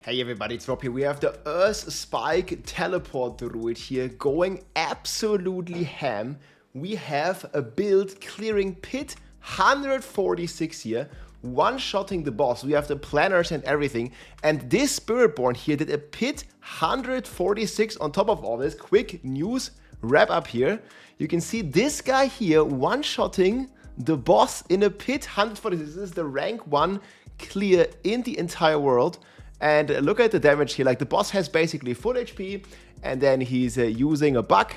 Hey everybody, it's Rob here. We have the Earth Spike Teleport Druid here going absolutely ham. We have a build clearing pit 146 here, one-shotting the boss. We have the planners and everything. And this Spiritborn here did a pit 146 on top of all this. Quick news wrap up here. You can see this guy here one-shotting the boss in a pit 146. This is the rank 1 clear in the entire world. And look at the damage here, like the boss has basically full HP, and then he's using a bug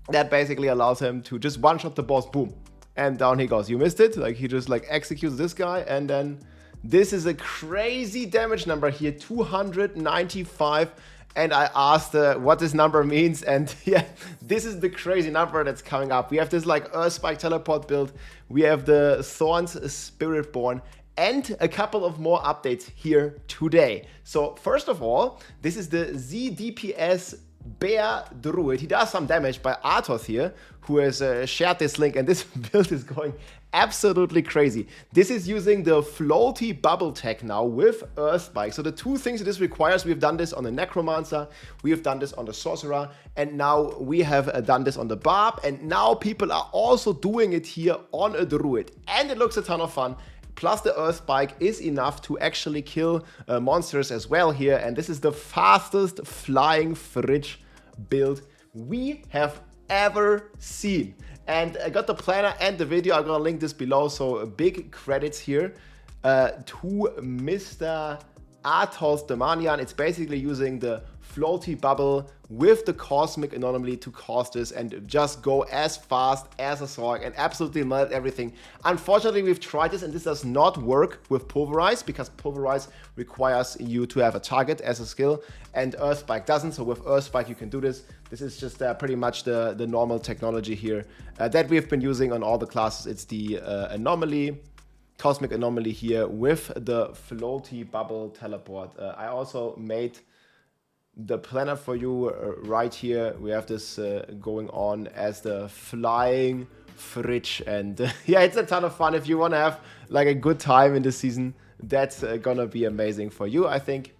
that basically allows him to just one-shot the boss, boom, and down he goes. You missed it, like he just like executes this guy, and then this is a crazy damage number here, 295, and I asked what this number means, and yeah, this is the crazy number that's coming up. We have this like Earth Spike Teleport build, we have the Thorns Spiritborn, and a couple of more updates here today. So first of all, this is the ZDPS Bear Druid. He does some damage by Arthos here, who has shared this link, and this build is going absolutely crazy. This is using the floaty bubble tech now with Earth Spike. So the two things that this requires, we've done this on the Necromancer, we have done this on the Sorcerer, and now we have done this on the Barb, and now people are also doing it here on a Druid. And it looks a ton of fun. Plus the Earth Spike is enough to actually kill monsters as well here. And this is the fastest flying fridge build we have ever seen. And I got the planner and the video. I'm gonna link this below. So big credits here to Mr. Arthos Demanian. It's basically using the floaty bubble with the cosmic anomaly to cause this and just go as fast as a Sorg and absolutely melt everything. Unfortunately, we've tried this and this does not work with Pulverize because Pulverize requires you to have a target as a skill and Earth Spike doesn't. So with Earth Spike you can do this. This is just pretty much the normal technology here that we've been using on all the classes. It's the anomaly, cosmic anomaly here with the floaty bubble teleport. I also made the planner for you right here. We have this going on as the flying fridge, and yeah, it's a ton of fun. If you want to have like a good time in the season, that's gonna be amazing for you, I think.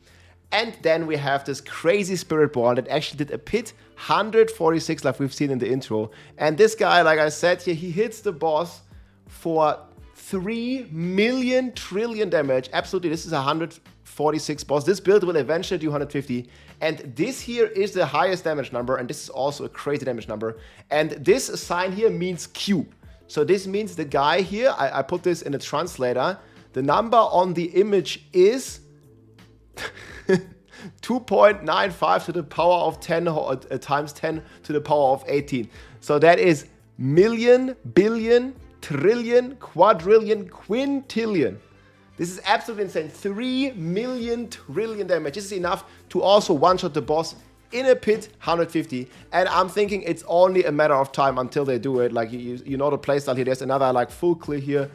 And then we have this crazy Spiritborn that actually did a pit 146 like we've seen in the intro. And this guy, like I said here, he hits the boss for 3 million trillion damage. Absolutely, this is 146 boss. This build will eventually do 150. And this here is the highest damage number. And this is also a crazy damage number. And this sign here means Q. So this means the guy here, I put this in a translator. The number on the image is 2.95 to the power of 10 times 10 to the power of 18. So that is million, billion, trillion, quadrillion, quintillion. This is absolutely insane. 3 million trillion damage. This is enough to also one-shot the boss in a pit 150. And I'm thinking it's only a matter of time until they do it. Like you know the playstyle here. There's another like full clear here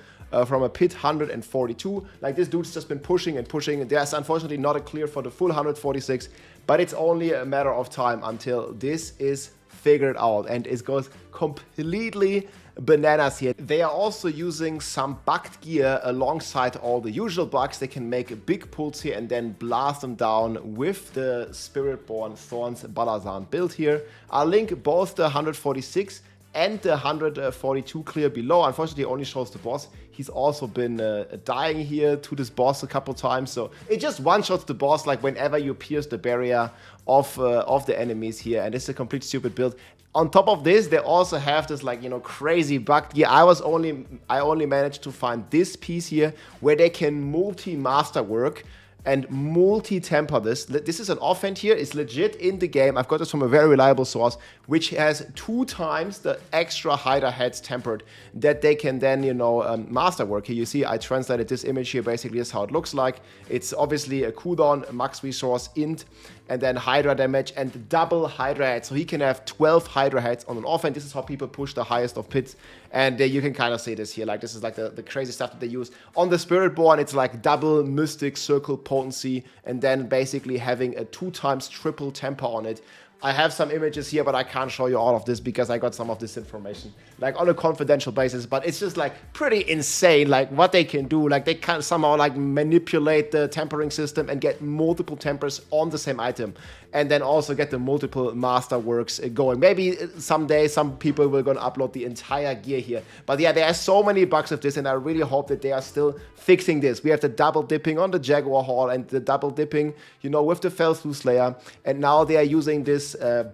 from a pit 142. Like this dude's just been pushing and pushing. There's unfortunately not a clear for the full 146. But it's only a matter of time until this is figured out. And it goes completely bananas here. They are also using some bugged gear alongside all the usual bugs. They can make big pulls here and then blast them down with the Spiritborn Thorns Balazan build here. I'll link both the 146 and the 142 clear below. Unfortunately, it only shows the boss. He's also been dying here to this boss a couple times. So it just one-shots the boss like whenever you pierce the barrier of the enemies here. And this is a complete stupid build. On top of this, they also have this like, you know, crazy bug gear. I only managed to find this piece here where they can multi-masterwork and multi-temper this. This is an offhand here. It's legit in the game. I've got this from a very reliable source, which has 2 times the extra Hydra heads tempered that they can then, you know, masterwork. Here you see I translated this image here. Basically, this is how it looks like. It's obviously a cooldown, max resource, int, and then Hydra damage and double Hydra heads. So he can have 12 Hydra heads on an offhand. This is how people push the highest of pits. And you can kind of see this here. Like this is like the crazy stuff that they use. On the Spiritborn, it's like double Mystic Circle potency and then basically having a 2 times triple temper on it. I have some images here, but I can't show you all of this because I got some of this information like on a confidential basis. But it's just like pretty insane, like what they can do. Like they can somehow like manipulate the tempering system and get multiple tempers on the same item, and then also get the multiple masterworks going. Maybe someday some people will gonna upload the entire gear here. But yeah, there are so many bugs of this, and I really hope that they are still fixing this. We have the double dipping on the Jaguar Hall and the double dipping, you know, with the Fellthrough Slayer, and now they are using this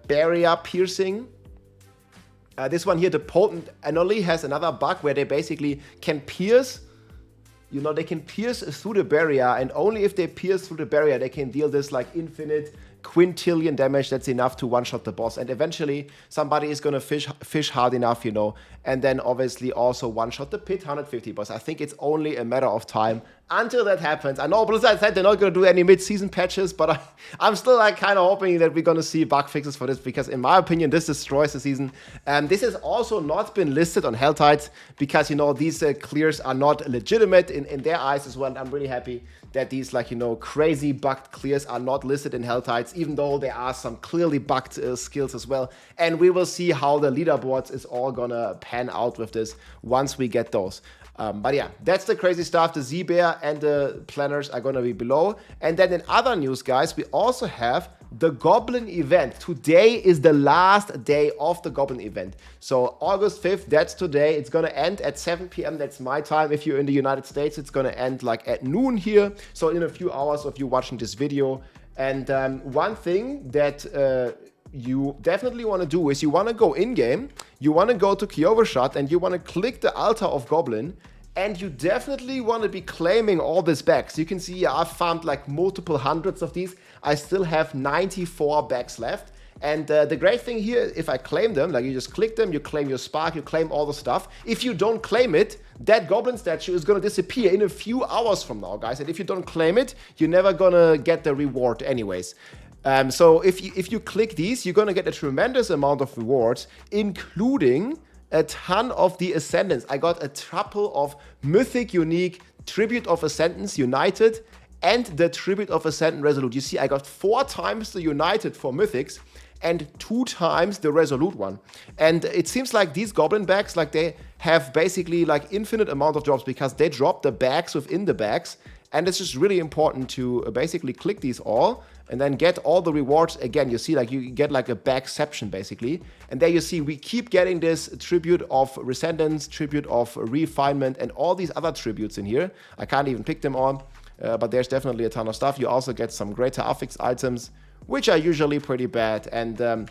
barrier piercing. This one here, the Potent Anomaly, has another bug where they basically can pierce, you know, they can pierce through the barrier, and only if they pierce through the barrier, they can deal this like infinite quintillion damage. That's enough to one-shot the boss, and eventually somebody is gonna fish hard enough, you know, and then obviously also one-shot the Pit 150 boss. I think it's only a matter of time until that happens. I know Blizzard said they're not gonna do any mid-season patches, but I'm still like kind of hoping that we're gonna see bug fixes for this, because in my opinion this destroys the season. This has also not been listed on Hell Tides because, you know, these clears are not legitimate in their eyes as well. And I'm really happy that these, like, you know, crazy bugged clears are not listed in Hell Tides, even though there are some clearly bugged skills as well. And we will see how the leaderboards is all gonna pan out with this once we get those. But yeah, that's the crazy stuff. The Z-Bear and the planners are gonna be below. And then in other news, guys, we also have the Goblin event. Today is the last day of the Goblin event. So August 5th, that's today. It's gonna end at 7 p.m. That's my time. If you're in the United States, it's gonna end like at noon here. So in a few hours of you watching this video. And one thing that you definitely want to do is you want to go in-game, you want to go to Kyovashot, and you want to click the Altar of Goblin, and you definitely want to be claiming all this bags. You can see I've farmed like multiple hundreds of these. I still have 94 bags left. And the great thing here, if I claim them, like you just click them, you claim your spark, you claim all the stuff. If you don't claim it, that Goblin statue is going to disappear in a few hours from now, guys. And if you don't claim it, you're never going to get the reward anyways. So if you click these, you're going to get a tremendous amount of rewards, including a ton of the Ascendants. I got a couple of Mythic Unique Tribute of Ascendants United and the Tribute of Ascendant Resolute. You see, I got 4 times the United for Mythics and 2 times the Resolute one. And it seems like these Goblin bags, like they have basically like infinite amount of drops because they drop the bags within the bags. And it's just really important to basically click these all and then get all the rewards. Again, you see like you get like a bagception basically. And there you see we keep getting this Tribute of Rescendance, Tribute of Refinement, and all these other tributes in here. I can't even pick them all, but there's definitely a ton of stuff. You also get some greater affix items, which are usually pretty bad. And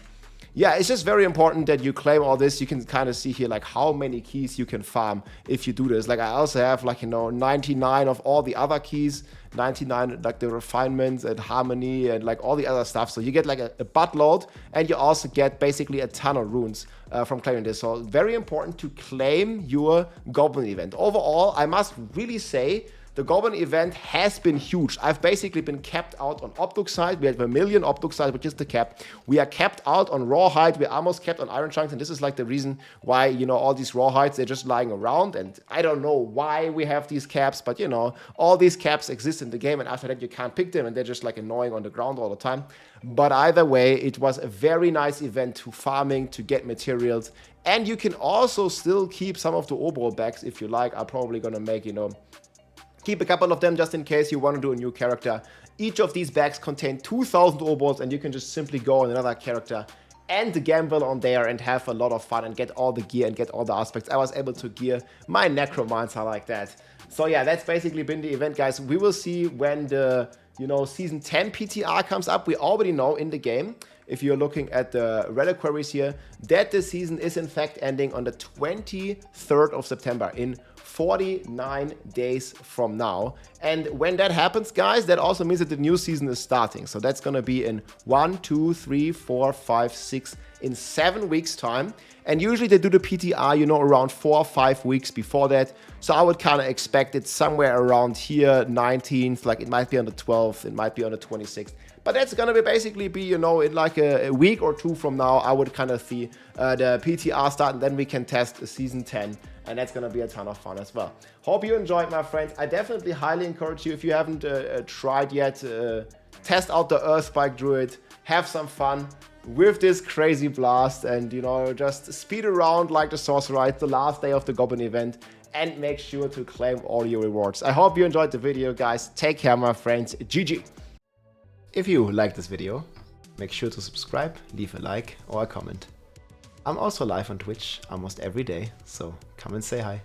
yeah, it's just very important that you claim all this. You can kind of see here like how many keys you can farm if you do this. Like I also have like, you know, 99 of all the other keys, 99 like the refinements and harmony and like all the other stuff. So you get like a buttload, and you also get basically a ton of runes from claiming this. So very important to claim your Goblin event. Overall, I must really say the Goblin event has been huge. I've basically been capped out on Obduxite. We have 1 million Obduxite, which is the cap. We are capped out on Rawhide. We're almost capped on Iron Chunks. And this is like the reason why, you know, all these Rawhides, they're just lying around. And I don't know why we have these caps, but you know, all these caps exist in the game. And after that, you can't pick them. And they're just like annoying on the ground all the time. But either way, it was a very nice event to farming, to get materials. And you can also still keep some of the Obro bags if you like. I'm probably going to make, you know, keep a couple of them just in case you want to do a new character. Each of these bags contain 2,000 Obols, and you can just simply go on another character and gamble on there and have a lot of fun and get all the gear and get all the aspects. I was able to gear my Necromancer like that. So yeah, that's basically been the event, guys. We will see when the, you know, Season 10 PTR comes up. We already know in the game, if you're looking at the reliquaries here, that the season is in fact ending on the 23rd of September in 49 days from now. And when that happens, guys, that also means that the new season is starting. So that's gonna be in 1, 2, 3, 4, 5, 6, in 7 weeks time. And usually they do the PTR, you know, around 4 or 5 weeks before that. So I would kind of expect it somewhere around here, 19th, like it might be on the 12th, it might be on the 26th. But that's gonna be basically be, you know, in like a week or 2 from now, I would kind of see the PTR start, and then we can test season 10. And that's gonna be a ton of fun as well. Hope you enjoyed, my friends. I definitely highly encourage you, if you haven't tried yet, test out the Spike Druid, have some fun. with this crazy blast and, you know, just speed around like the sorcerer. It's the last day of the Goblin event, and make sure to claim all your rewards. I hope you enjoyed the video, guys. Take care, my friends. GG. If you like this video, make sure to subscribe, leave a like or a comment. I'm also live on Twitch almost every day, so come and say hi.